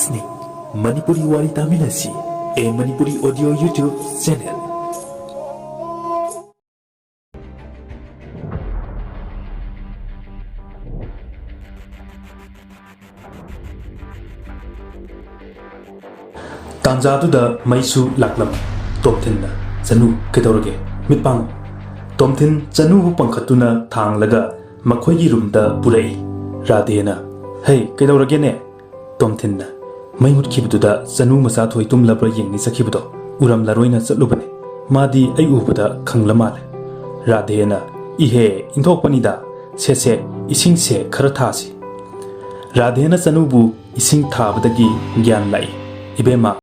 listening Manipuri Wari Tamilasi, a Manipuri audio YouTube channel. Tanjaduda Maisu Laklam, Tomtin, Zanu, Ketorge, Mipang, Tomtin, Zanu Pankatuna, Tang Laga, Makoyi Rumda, Purei, Radena, Hey, Ketoragene, Tomtin, Maimut Kibuda, Zanu Masato, Tum Labra Ying Nisakibudo, Uram Laroina Salubane, Madi Ayubuda, Kanglamal, Radena, Ihe, Intopanida, Sese, Ising Se, Karatasi, Radena Zanubu, Ising Tabadagi, Gyan Lai, Ibema.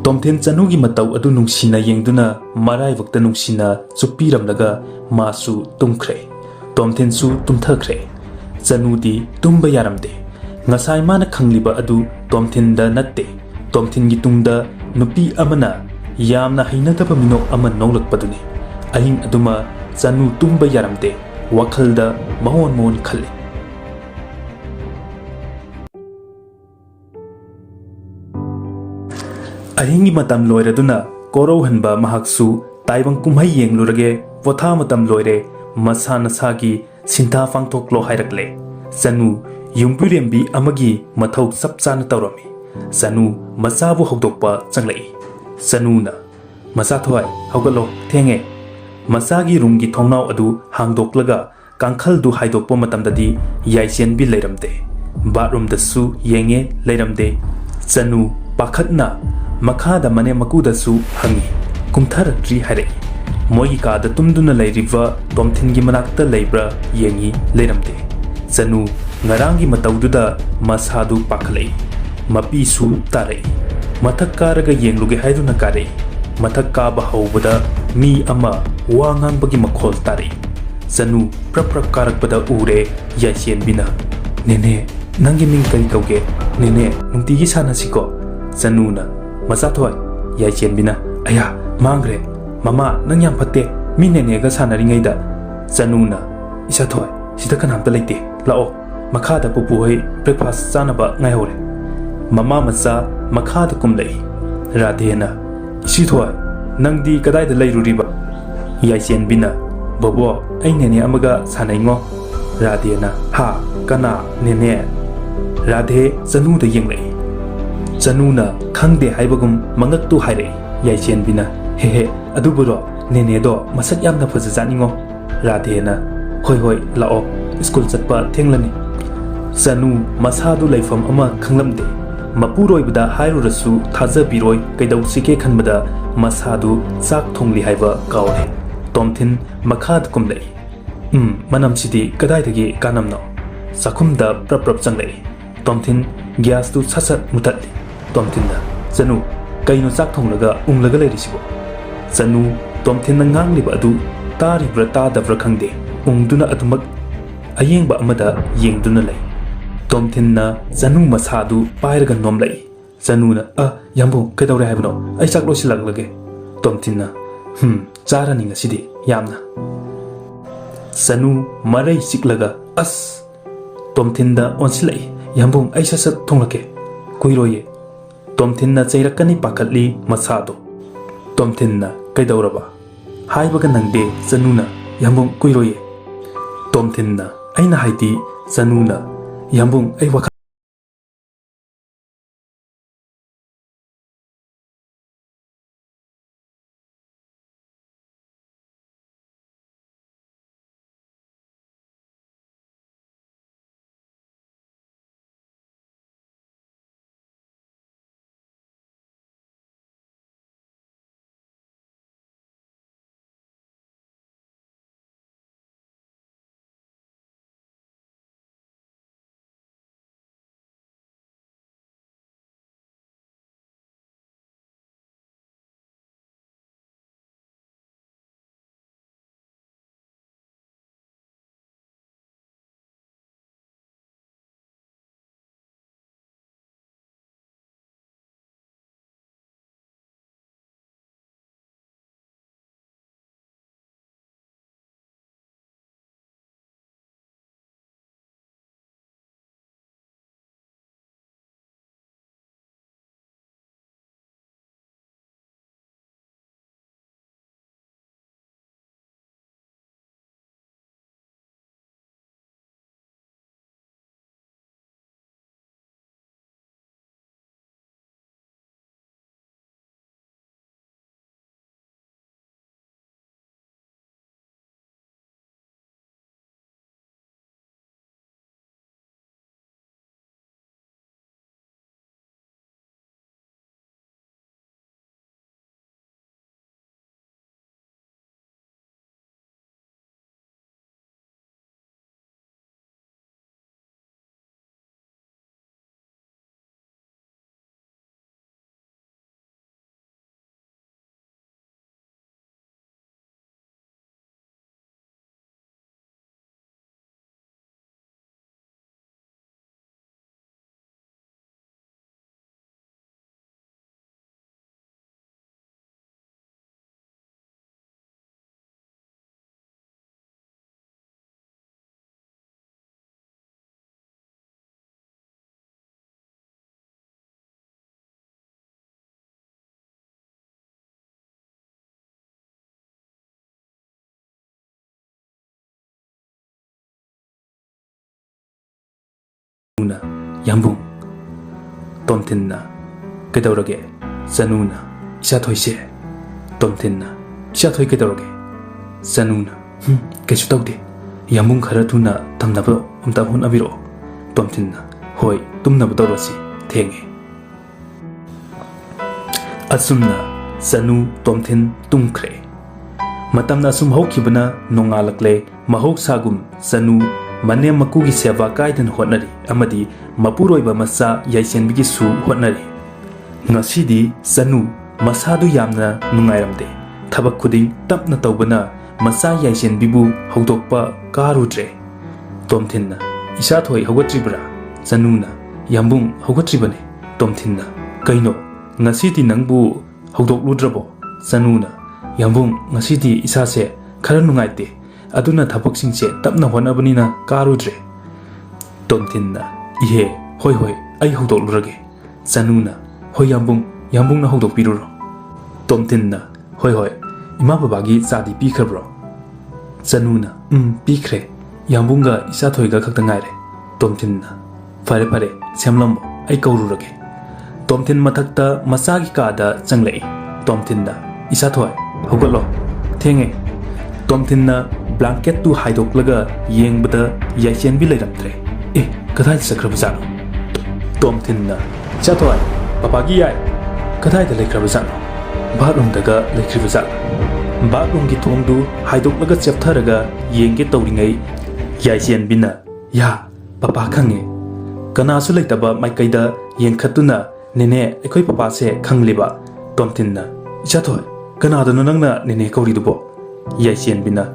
Tomtin Zanugi Matau Adu Nungsina Yengduna, Marai Vakta Nungsina, Supiram Laga, Masu Tumkre, Tomtin Su Tumthakre, Zanudi Tumba Yaramde, Nasai Mana Kangliba Adu, Tomtin da Natte, Tomtin Gitunda, Nupi Amana, Yamna Hinatapa Mino Aman Nolak Padune, Ahing Aduma, Zanu Tumba Yaramde, Wakalda, Mahon Mon Kale. Ahingi matam loire duna koro hanba mahaksu taibang kumhai yeng lurage potha matam loire masa nasagi sinta fangthok lo hairakle Zanu yungpurembi amagi mathau sapchana tawrami Zanu masabu hokdokpa changlai Zanu na masa thoi hogalo thenge masagi rumgi thongnau adu hangdoklaga kangkhal du haidokpa matamdadi yaisen bi leiramde bathroom dasu yenge leiramde Zanu pakhatna Makada Mane Makuda Su Hangi, Kumthar Tri Hare, Moika the Tumduna Lairiva, Tomtingi Manakta Labra, Yengi, Leramde, Zanu, Narangi Mataududa, Masadu Pakale, Mapi Su Tare, Matakaraga Yenluge Haiduna Kare, Matakaba Hobada, Mi Ama, Wangang Bagi Makol Tare, Zanu, Prapra Karakpada Ure, Yasien Bina, Nene, Nangi Minkari Kauge, Nene, Nuntigi Sanasiko, Zanuna. Masathoi, Yachen Bina, Aya, Mangre, Mama, Nanyam Pate, Minenega Sanaringaida, Zanuna, Isathoi, Sitakanam the Late, Lao, ꯃꯈꯥꯗ ꯄꯨꯄꯨꯍꯣꯏ breakfast ꯆꯥꯅꯕ ꯉꯥꯏꯍꯧꯔꯦ ꯃꯃꯥ ꯃꯆꯥ ꯃꯈꯥꯗ ꯀꯨꯝꯂꯛꯏ ꯔꯥꯙꯦꯅ ꯏꯁꯤꯊꯣꯏ ꯅꯪꯗꯤ ꯀꯗꯥꯏꯗ ꯂꯩꯔꯨꯔꯤꯕ ꯌꯥꯏꯆꯦꯟꯕꯤꯅ ꯕꯣꯕꯣ ꯑꯩ ꯅꯦꯅꯦ ꯑꯃꯒ ꯁꯥꯟꯅꯩꯉꯣ ꯔꯥꯙꯦꯅ ꯍꯥ ꯀꯅꯥ ꯅꯦꯅꯦ ꯔꯥꯙꯦ ꯆꯅꯨꯗ ꯌꯦꯡꯂꯛꯏ ꯆꯅꯨꯅ ꯈꯪꯗꯦ ꯍꯥꯏꯕꯒꯨꯝ ꯃꯉꯛꯇꯨ ꯍꯥꯏꯔꯛꯏ ꯌꯥꯏꯆꯦꯟꯕꯤꯅ ꯍꯦꯍꯦ ꯑꯗꯨꯕꯨꯔꯣ ꯅꯦꯅꯦꯗꯣ ꯃꯁꯛ ꯌꯥꯝꯅ ꯐꯖꯖꯥꯠꯅꯤꯉꯣ ꯔꯥꯙꯦꯅ ꯍꯣꯏ ꯍꯣꯏ ꯂꯥꯛꯑꯣ ꯁ꯭ꯀꯨꯜ ꯆꯠꯄ ꯊꯦꯡꯂꯅꯤ ꯆꯅꯨ ꯃꯁꯥꯗꯨ ꯂꯩꯐꯝ ꯑꯃ ꯈꯪꯂꯝꯗꯦ ꯃꯄꯨꯔꯣꯏꯕꯗ ꯍꯥꯏꯔꯨꯔꯁꯨ ꯊꯥꯖꯕꯤꯔꯣꯏ ꯀꯩꯗꯧꯁꯤꯒꯦ ꯈꯟꯕꯗ ꯃꯁꯥꯗꯨ ꯆꯥꯛ ꯊꯣꯡꯂꯤ ꯍꯥꯏꯕ ꯀꯥꯎꯔꯦ ꯇꯣꯝꯊꯤꯟ ꯃꯈꯥꯗ ꯀꯨꯝꯂꯛꯏ ꯃꯅꯝꯁꯤꯗꯤ ꯀꯗꯥꯏꯗꯒꯤ ꯀꯥꯅꯝꯅꯣ ꯆꯥꯛꯈꯨꯝꯗ ꯄ꯭ꯔꯞ ꯄ꯭ꯔꯞ ꯆꯪꯂꯛꯏ ꯇꯣꯝꯊꯤꯟ ꯒ꯭ꯌꯥꯁꯇꯨ ꯁꯠ ꯁꯠ ꯃꯨꯊꯠꯂꯤ ꯇꯣꯝꯊꯤꯟꯅ ꯆꯅꯨ ꯀꯩꯅꯣ ꯆꯥꯛ ꯊꯣꯡꯂꯒ ꯎꯪꯂꯒ ꯂꯩꯔꯤꯁꯤꯕꯣ ꯆꯅꯨ ꯇꯣꯝꯊꯤꯟꯅ ꯉꯥꯡꯂꯤꯕ ꯑꯗꯨ ꯇꯥꯔꯤꯕ꯭ꯔꯥ ꯇꯥꯗꯕ꯭ꯔꯥ ꯈꯪꯗꯦ ꯎꯪꯗꯨꯅ ꯑꯗꯨꯃꯛ ꯑꯌꯦꯡꯕ ꯑꯃꯗ ꯌꯦꯡꯗꯨꯅ ꯂꯩ ꯇꯣꯝꯊꯤꯟꯅ ꯆꯅꯨ ꯃꯁꯥꯗꯨ ꯄꯥꯏꯔꯒ ꯅꯣꯝꯂꯛꯏ ꯆꯅꯨꯅ ꯌꯥꯝꯕꯨ ꯀꯩꯗꯧꯔꯦ ꯍꯥꯏꯕꯅꯣ ꯑꯩ ꯆꯥꯛ ꯂꯣꯏꯁꯤꯜꯂꯛꯂꯒꯦ ꯇꯣꯝꯊꯤꯟꯅ ꯆꯥꯔꯅꯤ ꯉꯁꯤꯗꯤ ꯌꯥꯝꯅ ꯆꯅꯨ ꯃꯔꯩ ꯆꯤꯛꯂꯒ ꯑꯁ ꯇꯣꯝꯊꯤꯟꯗ ꯑꯣꯟꯁꯤꯜꯂꯛꯏ ꯌꯥꯝꯕꯨꯡ ꯑꯩ ꯁꯠ ꯁꯠ ꯊꯣꯡꯂꯛꯀꯦ ꯀꯨꯏꯔꯣꯏꯌꯦ ꯇꯣꯝꯊꯤꯟꯅ ꯆꯩꯔꯛꯀꯅꯤ ꯄꯥꯈꯠꯂꯤ ꯃꯁꯥꯗꯣ ꯇꯣꯝꯊꯤꯟꯅ ꯀꯩꯗꯧꯔꯕ ꯍꯥꯏꯕꯒ ꯅꯪꯗꯦ ꯆꯅꯨꯅ ꯌꯥꯝꯕꯨꯡ ꯀꯨꯏꯔꯣꯏꯌꯦ ꯇꯣꯝꯊꯤꯟꯅ ꯑꯩꯅ ꯍꯥꯏꯗꯤ ꯆꯅꯨꯅ ꯌꯥꯝꯕꯨꯡ ꯑꯩ ꯋꯥꯈꯜ ꯌꯥꯝꯕꯨꯡ ꯇꯣꯝꯊꯤꯟꯅ ꯀꯩꯗꯧꯔꯒꯦ ꯆꯅꯨꯅ ꯏꯆꯥꯊꯣꯏꯁꯦ ꯇꯣꯝꯊꯤꯟꯅ ꯏꯆꯥꯊꯣꯏ ꯀꯩꯗꯧꯔꯒꯦ ꯆꯅꯨꯅ ꯀꯩꯁꯨ ꯇꯧꯗꯦ ꯌꯥꯝꯕꯨꯡ ꯈꯔ ꯊꯨꯅ ꯊꯝꯅꯕ ꯑꯝꯇ ꯍꯣꯠꯅꯕꯤꯔꯛꯑꯣ ꯇꯣꯝꯊꯤꯟꯅ ꯍꯣꯏ ꯇꯨꯝꯅꯕ ꯇꯧꯔꯁꯤ ꯊꯦꯡꯉꯦ ꯑꯁꯨꯝꯅ ꯆꯅꯨ ꯇꯣꯝꯊꯤꯟ ꯇꯨꯝꯈ꯭ꯔꯦ ꯃꯇꯝꯅ ꯑꯁꯨꯝ ꯍꯧꯈꯤꯕꯅ ꯅꯣꯡꯉꯥꯜꯂꯛꯂꯦ ꯃꯍꯧꯁꯥꯒꯨꯝ ꯆꯅꯨ ꯃꯅꯦꯝ ꯃꯀꯨꯒꯤ ꯁꯦꯕꯥ ꯀꯥꯏꯗꯅ ꯍꯣꯠꯅꯔꯤ ꯑꯃꯗꯤ ꯃꯄꯨꯔꯣꯏꯕ ꯃꯆꯥ ꯌꯥꯏꯆꯦꯟꯕꯤꯒꯤꯁꯨ ꯍꯣꯠꯅꯔꯤ ꯉꯁꯤꯗꯤ ꯆꯅꯨ ꯃꯁꯥꯗꯨ ꯌꯥꯝꯅ ꯅꯨꯡꯉꯥꯏꯔꯝꯗꯦ ꯊꯕꯛ ꯈꯨꯗꯤꯡ ꯇꯞꯅ ꯇꯧꯕꯅ ꯃꯆꯥ ꯌꯥꯏꯆꯦꯟꯕꯤꯕꯨ ꯍꯧꯗꯣꯛꯄ ꯀꯥꯔꯨꯗ꯭ꯔꯦ ꯇꯣꯝꯊꯤꯟꯅ ꯏꯆꯥꯊꯣꯏ ꯍꯧꯒꯠꯇ꯭ꯔꯤꯕ꯭ꯔꯥ ꯆꯅꯨꯅ ꯌꯥꯝꯕꯨꯡ ꯍꯧꯒꯠꯇ꯭ꯔꯤꯕꯅꯦ ꯇꯣꯝꯊꯤꯟꯅ ꯀꯩꯅꯣ ꯉꯁꯤꯗꯤ ꯅꯪꯕꯨ ꯍꯧꯗꯣꯛꯂꯨꯗ꯭ꯔꯕꯣ ꯆꯅꯨꯅ ꯌꯥꯝꯕꯨꯡ ꯉꯁꯤꯗꯤ ꯏꯁꯥꯁꯦ ꯈꯔ ꯅꯨꯡꯉꯥꯏꯇꯦ ꯑꯗꯨꯅ ꯊꯕꯛꯁꯤꯡꯁꯦ ꯇꯞꯅ ꯍꯣꯠꯅꯕꯅꯤꯅ ꯀꯥꯔꯨꯗ꯭ꯔꯦ ꯇꯣꯝꯊꯤꯟꯅ ꯏꯍꯦ ꯍꯣꯏ ꯍꯣꯏ ꯑꯩ ꯍꯧꯗꯣꯛꯂꯨꯔꯒꯦ ꯆꯅꯨꯅ ꯍꯣꯏ ꯌꯥꯝꯕꯨꯡꯅ ꯍꯧꯗꯣꯛꯄꯤꯔꯨꯔꯣ ꯇꯣꯝꯊꯤꯟꯅ ꯍꯣꯏ ꯍꯣꯏ ꯏꯃꯥ ꯕꯕꯥꯒꯤ ꯆꯥꯗꯤ ꯄꯤꯈ꯭ꯔꯕ꯭ꯔꯣ ꯆꯅꯨꯅ ꯄꯤꯈ꯭ꯔꯦ ꯌꯥꯝꯕꯨꯡꯒ ꯏꯆꯥꯊꯣꯏꯒ ꯈꯛꯇ ꯉꯥꯏꯔꯦ ꯇꯣꯝꯊꯤꯟꯅ ꯐꯔꯦ ꯐꯔꯦ ꯁꯦꯝꯂꯝꯃꯣ ꯑꯩ ꯀꯧꯔꯨꯔꯒꯦ ꯇꯣꯝꯊꯤꯟ ꯃꯊꯛꯇ ꯃꯆꯥꯒꯤ ꯀꯥꯗ ꯆꯪꯂꯛꯏ ꯇꯣꯝꯊꯤꯟꯅ ꯏꯆꯥꯊꯣꯏ ꯍꯧꯒꯠꯂꯣ ꯊꯦꯡꯉꯦ ꯇꯣꯝꯊꯤꯟꯅ ꯕ꯭ꯂꯥꯡꯀꯦꯠꯇꯨ ꯍꯥꯏꯗꯣꯛꯂꯒ ꯌꯦꯡꯕꯗ ꯌꯥꯏꯆꯦꯟꯕꯤ ꯂꯩꯔꯝꯗ꯭ꯔꯦ ꯑꯦ ꯀꯗꯥꯏꯗ ꯆꯠꯈ꯭ꯔꯕꯖꯥꯠꯅꯣ ꯇꯣꯝꯊꯤꯟꯅ ꯏꯆꯥꯊꯣꯏ ꯄꯄꯥꯒꯤ ꯌꯥꯏ ꯀꯗꯥꯏꯗ ꯂꯩꯈ꯭ꯔꯕꯖꯥꯠꯅꯣ ꯕꯥꯠꯔꯨꯝꯗꯒ ꯂꯩꯈ꯭ꯔꯕꯖꯥꯠꯂ ꯕꯥꯠꯔꯨꯝꯒꯤ ꯊꯣꯡꯗꯨ ꯍꯥꯏꯗꯣꯛꯂꯒ ꯆꯦꯞꯊꯔꯒ ꯌꯦꯡꯒꯦ ꯇꯧꯔꯤꯉꯩ ꯌꯥꯏꯆꯦꯟꯕꯤꯅ ꯌꯥ ꯄꯄꯥ ꯈꯪꯉꯦ ꯀꯅꯥꯁꯨ ꯂꯩꯇꯕ ꯃꯥꯏꯀꯩꯗ ꯌꯦꯡꯈꯠꯇꯨꯅ ꯅꯦꯅꯦ ꯑꯩꯈꯣꯏ ꯄꯄꯥꯁꯦ ꯈꯪꯂꯤꯕ ꯇꯣꯝꯊꯤꯟꯅ ꯏꯆꯥꯊꯣꯏ ꯀꯅꯥꯗꯅꯣ ꯅꯪꯅ ꯅꯦꯅꯦ ꯀꯧꯔꯤꯗꯨꯕꯣ ꯌꯥꯏꯆꯦꯟꯕꯤꯅ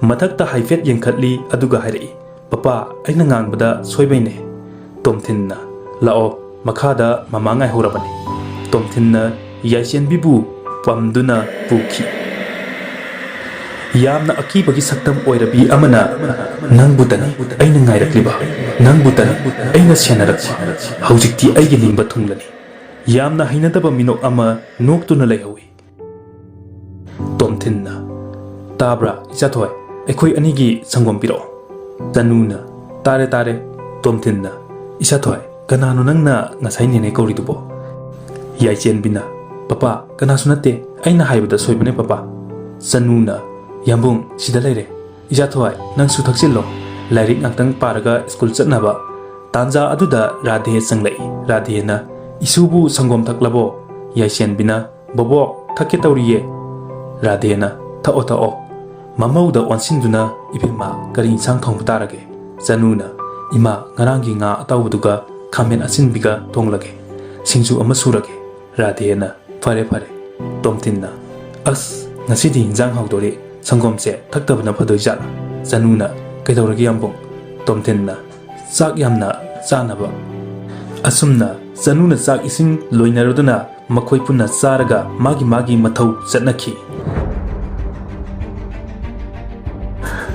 ꯃꯊꯛꯇ ꯍꯥꯏꯐꯦꯠ ꯌꯦꯡꯈꯠꯂꯤ ꯑꯗꯨꯒ ꯍꯥꯏꯔꯛꯏ ꯄꯄꯥ ꯑꯩꯅ ꯉꯥꯡꯕꯗ ꯁꯣꯏꯕꯩꯅꯦ ꯇꯣꯝꯊꯤꯟꯅ ꯂꯥꯛꯑꯣ ꯃꯈꯥꯗ ꯃꯃꯥ ꯉꯥꯏꯍꯧꯔꯕꯅꯤ ꯇꯣꯝꯊꯤꯟꯅ ꯌꯥꯏꯆꯦꯟꯕꯤꯕꯨ ꯄꯝꯗꯨꯅ ꯄꯨꯈꯤ ꯌꯥꯝꯅ ꯑꯀꯤꯕꯒꯤ ꯁꯛꯇꯝ ꯑꯣꯏꯔꯕꯤ ꯑꯃꯅ ꯅꯪꯕꯨꯇꯅꯤ ꯑꯩꯅ ꯉꯥꯏꯔꯛꯂꯤꯕ ꯅꯪꯕꯨꯇꯅꯤ ꯑꯩꯅ ꯁꯦꯟꯅꯔꯛꯄ ꯍꯧꯖꯤꯛꯇꯤ ꯑꯩꯒꯤ ꯅꯤꯡꯕ ꯊꯨꯡꯂꯅꯤ ꯌꯥꯝꯅ ꯍꯩꯅꯗꯕ ꯃꯤꯅꯣꯛ ꯑꯃ ꯅꯣꯛꯇꯨꯅ ꯂꯩꯍꯧꯏ ꯇꯣꯝꯊꯤꯟꯅ ꯇꯥꯕ꯭ꯔꯥ ꯏꯆꯥꯊꯣꯏ ꯑꯩꯈꯣꯏ ꯑꯅꯤꯒꯤ ꯁꯪꯒꯣꯝ ꯄꯤꯔꯛꯑꯣ ꯆꯅꯨꯅ ꯇꯥꯔꯦ ꯇꯣꯝꯊꯤꯟꯅ ꯏꯆꯥꯊꯣꯏ ꯀꯅꯥꯅꯣ ꯅꯪꯅ ꯉꯁꯥꯏ ꯅꯦꯅꯦ ꯀꯧꯔꯤꯗꯨꯕꯣ ꯌꯥꯏꯆꯦꯟꯕꯤꯅ ꯄꯄꯥ ꯀꯅꯥꯁꯨ ꯅꯠꯇꯦ ꯑꯩꯅ ꯍꯥꯏꯕꯗ ꯁꯣꯏꯕꯅꯦ ꯄꯄꯥ ꯆꯅꯨꯅ ꯌꯥꯝꯕꯨꯡ ꯁꯤꯗ ꯂꯩꯔꯦ ꯏꯆꯥꯊꯣꯏ ꯅꯪꯁꯨ ꯊꯛꯆꯤꯜꯂꯣ ꯂꯥꯏꯔꯤꯛ ꯉꯥꯛꯇꯪ ꯄꯥꯔꯒ ꯁ꯭ꯀꯨꯜ ꯆꯠꯅꯕ ꯇꯥꯟꯖꯥ ꯑꯗꯨꯗ ꯔꯥꯙꯦ ꯆꯪꯂꯛꯏ ꯔꯥꯙꯦꯅ ꯏꯁꯨꯕꯨ ꯁꯪꯒꯣꯝ ꯊꯛꯂꯕꯣ ꯌꯥꯏꯆꯦꯟꯕꯤꯅ ꯕꯣꯕꯣꯛ ꯊꯛꯀꯦ ꯇꯧꯔꯤꯌꯦ ꯔꯥꯙꯦꯅ ꯊꯛꯑꯣ ꯃꯃꯧꯗ ꯑꯣꯟꯁꯤꯟꯗꯨꯅ ꯏꯕꯦꯝꯃ ꯀꯔꯤ ꯏꯟꯁꯥꯡ ꯊꯣꯡꯕ ꯇꯥꯔꯒꯦ ꯆꯅꯨꯅ ꯏꯃꯥ ꯉꯔꯥꯡꯒꯤ ꯉꯥ ꯑꯇꯥꯎꯕꯗꯨꯒ ꯈꯥꯃꯦꯟ ꯑꯁꯤꯟꯕꯤꯒ ꯊꯣꯡꯂꯒꯦ ꯁꯤꯡꯖꯨ ꯑꯃ ꯁꯨꯔꯒꯦ ꯔꯥꯙꯦꯅ ꯐꯔꯦ ꯇꯣꯝꯊꯤꯟꯅ ꯑꯁ ꯉꯁꯤꯗꯤ ꯏꯟꯖꯥꯡ ꯍꯥꯎꯗꯣꯔꯤ ꯁꯪꯒꯣꯝꯁꯦ ꯊꯛꯇꯕꯅ ꯐꯗꯣꯏꯖꯥꯠꯂ ꯆꯅꯨꯅ ꯀꯩꯗꯧꯔꯒꯦ ꯌꯥꯝꯕꯨꯡ ꯇꯣꯝꯊꯤꯟꯅ ꯆꯥꯛ ꯌꯥꯝꯅ ꯆꯥꯅꯕ ꯑꯁꯨꯝꯅ ꯆꯅꯨꯅ ꯆꯥꯛ ꯏꯁꯤꯡ ꯂꯣꯏꯅꯔꯗꯨꯅ ꯃꯈꯣꯏ ꯄꯨꯟꯅ ꯆꯥꯔꯒ ꯃꯥꯒꯤ ꯃꯊꯧ ꯆꯠꯅꯈꯤ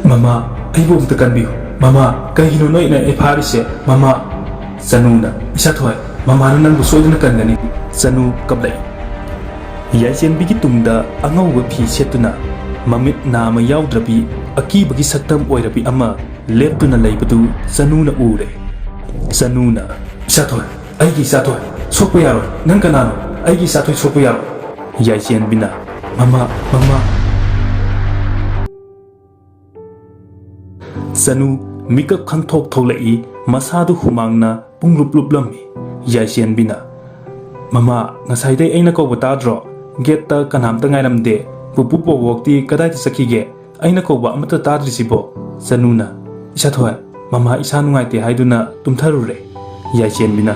ꯃꯃꯥ ꯑꯩꯕꯨ ꯑꯝꯇ ꯀꯟꯕꯤꯌꯨ ꯃꯃꯥ ꯀꯩꯒꯤꯅꯣ ꯅꯣꯏꯅ ꯑꯩ ꯐꯥꯔꯤꯁꯦ ꯃꯃꯥ ꯆꯅꯨꯅ ꯏꯆꯥꯊꯣꯏ ꯃꯃꯥꯅ ꯅꯪꯕꯨ ꯁꯣꯏꯗꯅ ꯀꯟꯒꯅꯤ ꯆꯅꯨ ꯀꯞꯂꯛꯏ ꯌꯥꯏꯆꯦꯟꯕꯤꯒꯤ ꯇꯨꯡꯗ ꯑꯉꯧꯕ ꯐꯤ ꯁꯦꯠꯇꯨꯅ ꯃꯃꯤꯠ ꯅꯥꯝꯃ ꯌꯥꯎꯗ꯭ꯔꯕꯤ ꯑꯀꯤꯕꯒꯤ ꯁꯛꯇꯝ ꯑꯣꯏꯔꯕꯤ ꯑꯃ ꯂꯦꯞꯇꯨꯅ ꯂꯩꯕꯗꯨ ꯆꯅꯨꯅ ꯎꯔꯦ ꯆꯅꯨꯅ ꯏꯆꯥꯊꯣꯏ ꯑꯩꯒꯤ ꯏꯆꯥꯊꯣꯏ ꯁꯣꯛꯄ ꯌꯥꯔꯣꯏ ꯅꯪ ꯀꯅꯥꯅꯣ ꯑꯩꯒꯤ ꯏꯆꯥꯊꯣꯏ ꯁꯣꯛꯄ ꯌꯥꯔꯣꯏ ꯌꯥꯏꯆꯦꯟꯕꯤꯅ ꯃꯃꯥ ꯆꯅꯨ ꯃꯤꯀꯞ ꯈꯪꯊꯣꯛ ꯊꯣꯛꯂꯛꯏ ꯃꯁꯥꯗꯨ ꯍꯨꯃꯥꯡꯅ ꯄꯨꯡꯂꯨꯞ ꯂꯨꯞꯂꯝꯃꯤ ꯌꯥꯏꯆꯦꯟꯕꯤꯅ ꯃꯃꯥ ꯉꯁꯥꯏꯗꯩ ꯑꯩꯅ ꯀꯧꯕ ꯇꯥꯗ꯭ꯔꯣ ꯒꯦꯠꯇ ꯀꯅꯥꯝꯇ ꯉꯥꯏꯔꯝꯗꯦ ꯄꯨꯄꯨ ꯕꯣꯕꯣꯛꯇꯤ ꯀꯗꯥꯏꯗ ꯆꯠꯈꯤꯒꯦ ꯑꯩꯅ ꯀꯧꯕ ꯑꯃꯠꯇ ꯇꯥꯗ꯭ꯔꯤꯁꯤꯕꯣ ꯆꯅꯨꯅ ꯏꯆꯥꯊꯣꯏ ꯃꯃꯥ ꯏꯁꯥ ꯅꯨꯡꯉꯥꯏꯇꯦ ꯍꯥꯏꯗꯨꯅ ꯇꯨꯝꯊꯔꯨꯔꯦ ꯌꯥꯏꯆꯦꯟꯕꯤꯅ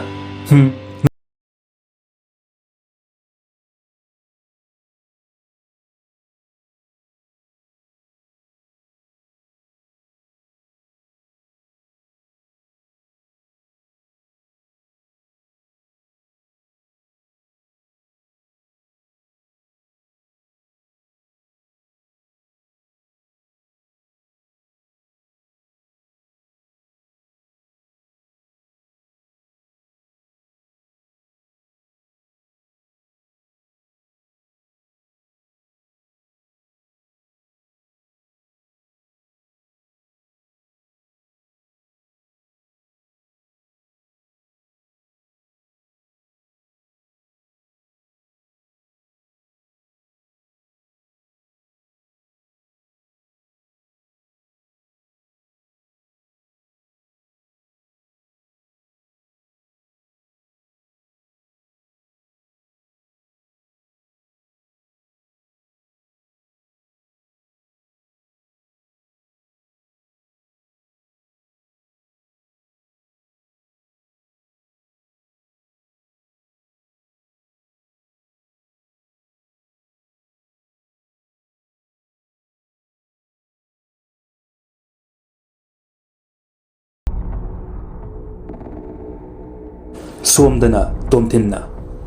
ꯁꯣꯝꯗꯅ ꯇꯣꯝꯊꯤꯟꯅ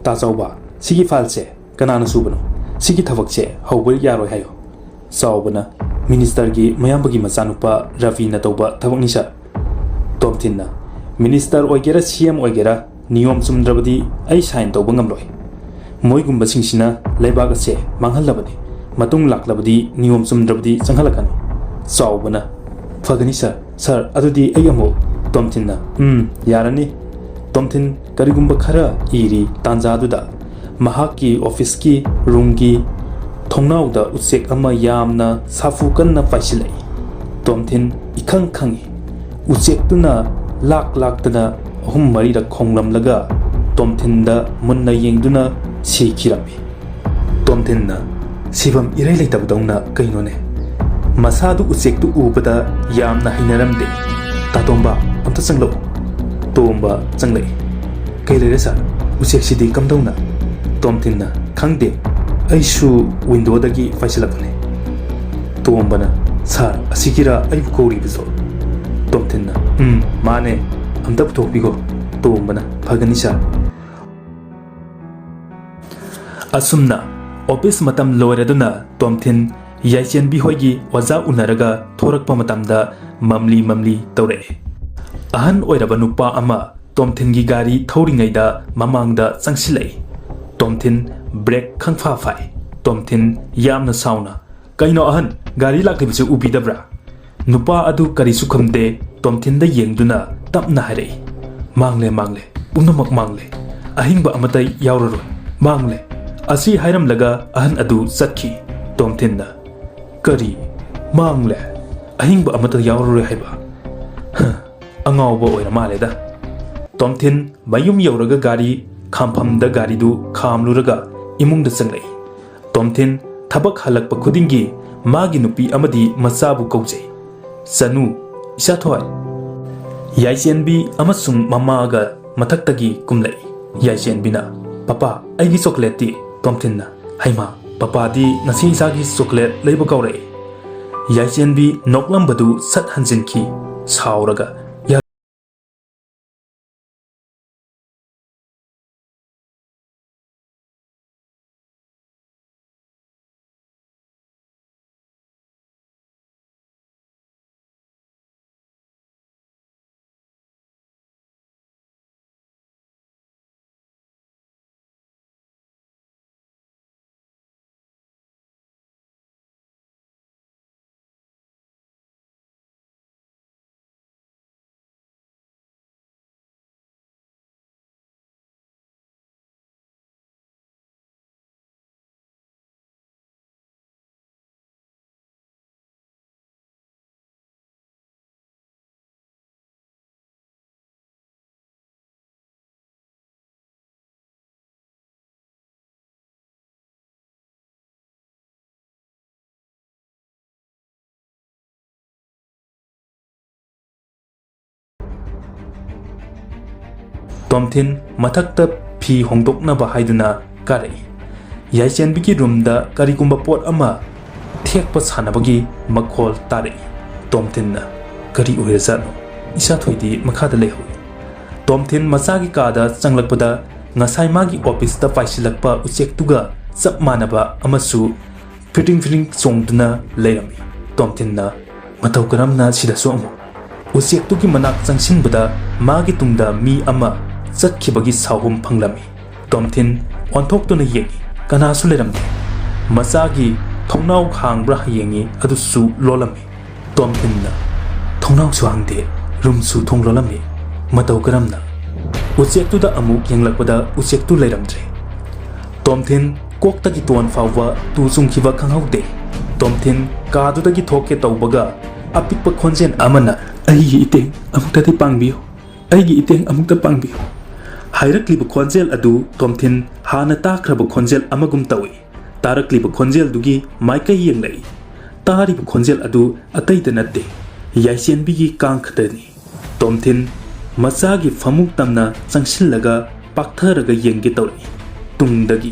ꯇꯥꯆꯧꯕ ꯁꯤꯒꯤ ꯐꯥꯏꯜꯁꯦ ꯀꯅꯥꯅ ꯁꯨꯕꯅꯣ ꯁꯤꯒꯤ ꯊꯕꯛꯁꯦ ꯍꯧꯕ ꯌꯥꯔꯣꯏ ꯍꯥꯏꯌꯣ ꯆꯥꯎꯕꯅ ꯃꯤꯅꯤꯁꯇꯔꯒꯤ ꯃꯌꯥꯝꯕꯒꯤ ꯃꯆꯥꯅꯨꯄꯥ ꯔꯕꯤꯅ ꯇꯧꯕ ꯊꯕꯛꯅꯤ ꯁꯥꯔ ꯇꯣꯝꯊꯤꯟꯅ ꯃꯤꯅꯤꯁꯇꯔ ꯑꯣꯏꯒꯦꯔꯥ CM ꯑꯣꯏꯒꯦꯔꯥ ꯅꯤꯌꯣꯝ ꯆꯨꯝꯗ꯭ꯔꯕꯗꯤ ꯑꯩ ꯁꯥꯏꯟ ꯇꯧꯕ ꯉꯝꯂꯣꯏ ꯃꯣꯏꯒꯨꯝꯕꯁꯤꯡꯁꯤꯅ ꯂꯩꯕꯥꯛ ꯑꯁꯦ ꯃꯥꯡꯍꯜꯂꯕꯅꯤ ꯃꯇꯨꯡ ꯂꯥꯛꯂꯕꯗꯤ ꯅꯤꯌꯣꯝ ꯆꯨꯝꯗ꯭ꯔꯕꯗꯤ ꯆꯪꯍꯜꯂꯛꯀꯅꯨ ꯆꯥꯎꯕꯅ ꯐꯒꯅꯤ ꯁꯔ ꯑꯗꯨꯗꯤ ꯑꯩ ꯑꯃꯨꯛ ꯇꯣꯝꯊꯤꯟꯅ ꯌꯥꯔꯅꯤ ꯇꯣꯝꯊꯤꯟ ꯀꯔꯤꯒꯨꯝꯕ ꯈꯔ ꯏꯔꯤ ꯇꯥꯟꯖꯥꯗꯨꯗ ꯃꯍꯥꯛꯀꯤ ꯑꯣꯐꯤꯁꯀꯤ ꯔꯨꯝꯒꯤ ꯊꯣꯡꯅꯥꯎꯗ ꯎꯆꯦꯛ ꯑꯃ ꯌꯥꯝꯅ ꯁꯥꯐꯨ ꯀꯟꯅ ꯄꯥꯏꯁꯤꯜꯂꯛꯏ ꯇꯣꯝꯊꯤꯟ ꯏꯈꯪ ꯈꯪꯏ ꯎꯆꯦꯛꯇꯨꯅ ꯂꯥꯛꯇꯅ 3-4ꯔꯛ ꯈꯣꯡꯂꯝꯂꯒ ꯇꯣꯝꯊꯤꯟꯗ ꯃꯨꯟꯅ ꯌꯦꯡꯗꯨꯅ ꯁꯤꯈꯤꯔꯝꯃꯤ ꯇꯣꯝꯊꯤꯟꯅ ꯁꯤꯐꯝ ꯏꯔꯩ ꯂꯩꯇꯕꯗꯧꯅ ꯀꯩꯅꯣꯅꯦ ꯃꯁꯥꯗꯨ ꯎꯆꯦꯛꯇꯨ ꯎꯕꯗ ꯌꯥꯝꯅ ꯍꯩꯅꯔꯝꯗꯦ ꯇꯥꯇꯣꯝꯕ ꯑꯝꯇ ꯆꯪꯂꯛꯎ ꯇꯣꯝꯕ ꯆꯪꯂꯛꯏ ꯀꯩ ꯂꯩꯔꯦ ꯁꯔ ꯎꯆꯦꯛꯁꯤꯗꯤ ꯀꯝꯗꯧꯅ ꯇꯣꯝꯊꯤꯟꯅ ꯈꯪꯗꯦ ꯑꯩꯁꯨ ꯋꯤꯟꯗꯣꯗꯒꯤ ꯄꯥꯏꯁꯤꯜꯂꯛꯄꯅꯦ ꯇꯣꯝꯕꯅ ꯁꯔ ꯑꯁꯤꯒꯤꯔ ꯑꯩꯕꯨ ꯀꯧꯔꯤꯕꯁꯨ ꯇꯣꯝꯊꯤꯟꯅ ꯃꯥꯅꯦ ꯑꯝꯇ ꯄꯨꯊꯣꯛꯄꯤꯈꯣ ꯇꯣꯝꯕꯅ ꯐꯒꯅꯤ ꯁꯔ ꯑꯁꯨꯝꯅ ꯑꯣꯐꯤꯁ ꯃꯇꯝ ꯂꯣꯏꯔꯗꯨꯅ ꯇꯣꯝꯊꯤꯟ ꯌꯥꯏꯆꯦꯟꯕꯤ ꯍꯣꯏꯒꯤ ꯑꯣꯖꯥ ꯎꯅꯔꯒ ꯊꯣꯔꯛꯄ ꯃꯇꯝꯗ ꯃꯝꯂꯤ ꯇꯧꯔꯛꯑꯦ ꯑꯍꯟ ꯑꯣꯏꯔꯕ ꯅꯨꯄꯥ ꯑꯃ ꯇꯣꯝꯊꯤꯟꯒꯤ ꯒꯥꯔꯤ ꯊꯧꯔꯤꯉꯩꯗ ꯃꯃꯥꯡꯗ ꯆꯪꯁꯤꯜꯂꯛꯏ ꯇꯣꯝꯊꯤꯟ ꯕ꯭ꯔꯦꯛ ꯈꯪꯐꯥ ꯐꯥꯏ ꯇꯣꯝꯊꯤꯟ ꯌꯥꯝꯅ ꯁꯥꯎꯅ ꯀꯩꯅꯣ ꯑꯍꯟ ꯒꯥꯔꯤ ꯂꯥꯛꯂꯤꯕꯁꯤ ꯎꯕꯤꯗꯕ꯭ꯔꯥ नुपा अदु करिसु खमदे तोमथिंदा येंगदुना तपना हारे मांगले पुनमक मांगले अहिंग अमत यावररोय मांगले असी हायरमलगा अहन अदु चतखी तोमथिंदा करी मांगले अहिंग अमत यावररोय हायबा अंगावबो ओइरा मालेदा तोमथिन मयुम यौरगा गारी खामफमदा गारीदु खामलुरगा इमुंगदा चंगलै तोमथिन थबक हलकप खुदिंगी मागी नुपी अमदी मचाबु कौजै सनु इसाथोय याइचेनबी अमसुंग ममागा मथक्तगी कुमलै याइचेनबिना पापा आइगी चॉकलेट तोमथिनना हाइमा पापादी नसी इसागी चॉकलेट लेबो कौरै याइचेनबी नोकलंबदु सत हंजिनखी सावरगा तोमथिन मथक्ता फी होंदोकनबा हाइदुना कारै याइचेनबिगी रूमदा करिगुंबा पोट अमा थेकपा सानबगी मखोल तारै तोमथिनना करी ओइरजानो इसा थोइदी मखादा लेहोइ तोमथिन मचागी कादा चंगलकपदा ngasai magi office ta paisilakpa uchektuga chap manaba amasu fitting chongduna leirami tomtinna matau karamna sidasu amu uchektugi manak changsinbada magi tungda mi ama chatkibagi sahum phanglami tomtin onthokduna yengi kanasu leiramde machagi thongnau khangbra yengi adusu lolami tomtinna thongnau su hangde rumsu thonglolami matau karamna उचेक्तुदा अमुक यंगलकपदा उचेक्तु लेरमद्रे तोमथिन कोक्तगी तोन फाववा तु चुंखिबा खंगहौदे तोमथिन कादुदगी थोके तौबगा अपिकप खोंजेन अमना अइगी इतेंग अमुक्तदि पांगबियो अइगी इतेंग अमुक्ता पांगबियो हाइरक्लिब खोंजेल अदु तोमथिन हाना ताख्रब खोंजेल अमगुम तौई तारक्लिब खोंजेल दुगी माइकै यंगलै तारिब खोंजेल अदु अतैदा नत्ते याइचेनबिगी कांखतनि तोमथिन मचागी फमुक तमना चंगसिलगा पाक्थरगा येंगे तौरई तुंगदगी